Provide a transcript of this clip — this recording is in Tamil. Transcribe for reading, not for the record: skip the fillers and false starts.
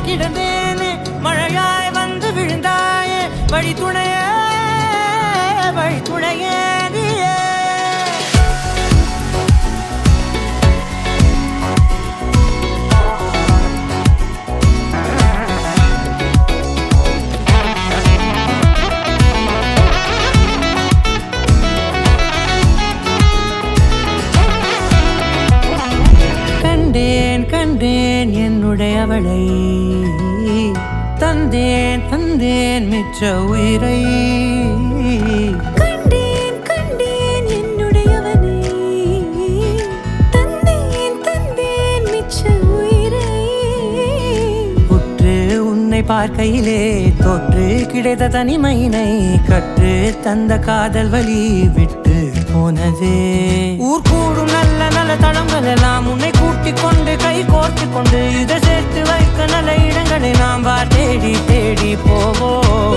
கிடந்தேனே மழையாய் வந்து விழுந்தாயே வழி துணையே நீயே கண்டேன் என்னுடையவளை தந்தேன் மிச்ச உயிரை கண்டேன் என்னுடையவனை தந்தேன் மிச்ச உயிரை உற்று உன்னை பார்க்கையிலே தொற்று கிடைத்த தனிமையினை கற்று தந்த காதல் வழி விட்டு போனதே ஊர் கூடும் நல்ல நல்ல தளங்கள் எல்லாம் உன்னை கூட்டிக் கொண்டு கை கோர்த்து கொண்டு இதை சேர்த்து வைக்க நல்ல இடங்களை நாம் தேடி போவோம்.